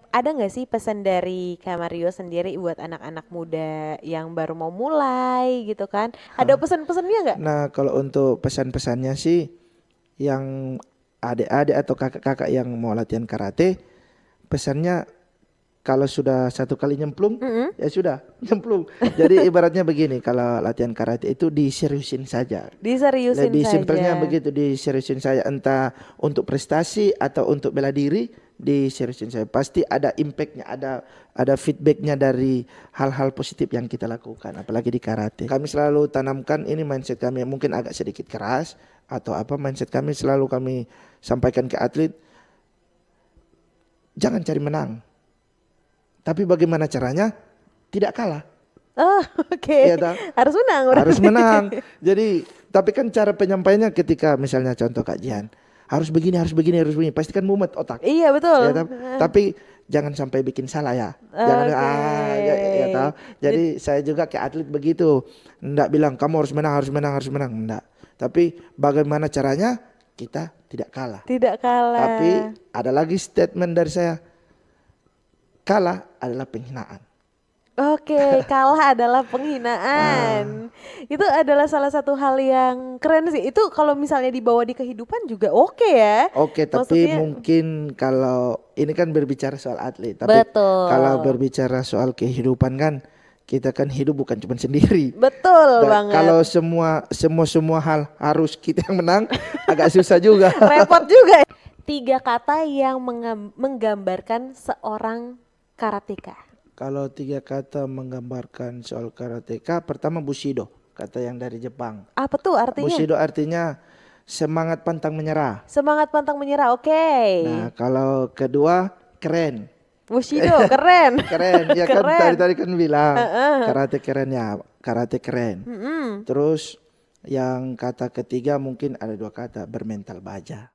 ada nggak sih pesan dari Kak Mario sendiri buat anak-anak muda yang baru mau mulai gitu kan? Ada Hah. pesan-pesannya nggak? Nah, kalau untuk pesan-pesannya sih, yang adik-adik atau kakak-kakak yang mau latihan karate, pesannya kalau sudah satu kali nyemplung, Mm-mm. ya sudah nyemplung. Jadi ibaratnya begini, kalau latihan karate itu diseriusin saja. Diseriusin Lebih simpelnya saja. begitu, diseriusin saya, entah untuk prestasi atau untuk bela diri, diseriusin saya. Pasti ada impactnya, ada feedbacknya dari hal-hal positif yang kita lakukan, apalagi di karate. Kami selalu tanamkan ini mindset kami, mungkin agak sedikit keras atau apa, mindset kami selalu kami sampaikan ke atlet, jangan cari menang, tapi bagaimana caranya tidak kalah. Oh, oke. Iya tak? Harus menang Harus berarti. menang. Jadi, tapi kan cara penyampaiannya ketika misalnya contoh kajian, harus begini, harus begini, harus begini, pasti kan mumet otak. Iya betul. Ya tahu. Tapi jangan sampai bikin salah ya. Jangan Oke. ya, ya tahu. Jadi Jadi saya juga ke atlet begitu. Nggak bilang kamu harus menang, harus menang, harus menang, enggak. Tapi bagaimana caranya kita tidak kalah. tidak Tapi kalah. ada lagi statement dari saya, kalah adalah penghinaan. Oke, kalah adalah Ah, penghinaan. Itu adalah salah satu hal yang keren sih. Itu kalau misalnya dibawa di kehidupan juga oke ya. oke, tapi Maksudnya mungkin kalau ini kan berbicara soal atlet, tapi kalau betul. berbicara soal kehidupan kan kita kan hidup bukan cuma sendiri. Betul Dan banget. kalau semua hal harus kita yang menang, agak susah juga. Repot juga. Tiga kata yang menggambarkan seorang karateka. Kalau tiga kata menggambarkan soal karateka, pertama Bushido, kata yang dari Jepang. Apa tuh artinya? Bushido artinya semangat pantang menyerah. Semangat pantang menyerah. Oke. Nah, kalau kedua keren. Bushido keren. Keren, ya kan Keren. tadi-tadi kan bilang Heeh. karate keren ya, karate keren. Mm-mm. Terus yang kata ketiga mungkin ada dua kata, bermental baja.